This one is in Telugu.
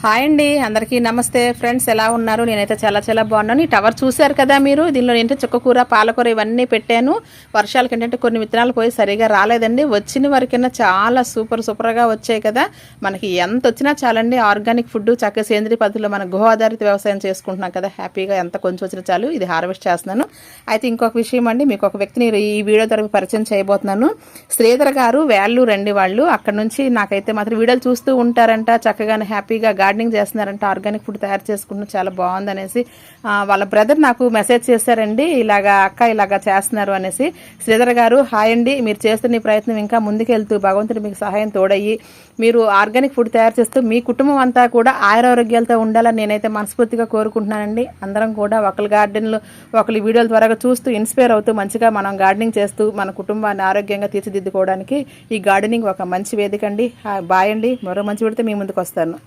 హాయ్ అండి, అందరికీ నమస్తే ఫ్రెండ్స్. ఎలా ఉన్నారు? నేనైతే చాలా చాలా బాగున్నాను. ఈ టవర్ చూశారు కదా మీరు. దీనిలో ఏంటంటే చుక్కకూర, పాలకూర ఇవన్నీ పెట్టాను. వర్షాలకి ఏంటంటే కొన్ని విత్తనాలు పోయి సరిగా రాలేదండి. వచ్చిన వరకైనా చాలా సూపర్గా వచ్చాయి కదా. మనకి ఎంత వచ్చినా చాలండి. ఆర్గానిక్ ఫుడ్ చక్కగా సేంద్రీయ పద్ధతిలో మన గృహ ఆధారిత వ్యవసాయం చేసుకుంటున్నాం కదా. హ్యాపీగా ఎంత కొంచెం వచ్చినా చాలు. ఇది హార్వెస్ట్ చేస్తున్నాను. అయితే ఇంకొక విషయం అండి, మీకు ఒక వ్యక్తిని ఈ వీడియో ద్వారా పరిచయం చేయబోతున్నాను. శ్రీధర్ గారు వేల్లూరు రండి. వాళ్ళు అక్కడ నుంచి నాకైతే మాత్రం వీడియోలు చూస్తూ ఉంటారంట. చక్కగా హ్యాపీగా గార్డెనింగ్ చేస్తున్నారంట, ఆర్గానిక్ ఫుడ్ తయారు చేసుకుంటున్నారు, చాలా బాగుంది అనేసి వాళ్ళ బ్రదర్ నాకు మెసేజ్ చేశారండి. ఇలాగా అక్క ఇలాగా చేస్తున్నారు అనేసి. శ్రీధర్ గారు హాయ్ అండి, మీరు చేస్తున్న ఈ ప్రయత్నం ఇంకా ముందుకెళ్తూ భగవంతుడు మీకు సహాయం తోడయ్యి మీరు ఆర్గానిక్ ఫుడ్ తయారు చేస్తూ మీ కుటుంబం అంతా కూడా ఆయురారోగ్యాలతో ఉండాలని నేనైతే మనస్ఫూర్తిగా కోరుకుంటున్నానండి. అందరం కూడా ఒకరి గార్డెన్లు ఒకరి వీడియోల ద్వారా చూస్తూ ఇన్స్పైర్ అవుతూ మంచిగా మనం గార్డెనింగ్ చేస్తూ మన కుటుంబాన్ని ఆరోగ్యంగా తీర్చిదిద్దుకోవడానికి ఈ గార్డెనింగ్ ఒక మంచి వేదిక అండి. బాయ్ అండి, మరో మంచి వీడియోతో మీ ముందుకు వస్తాను.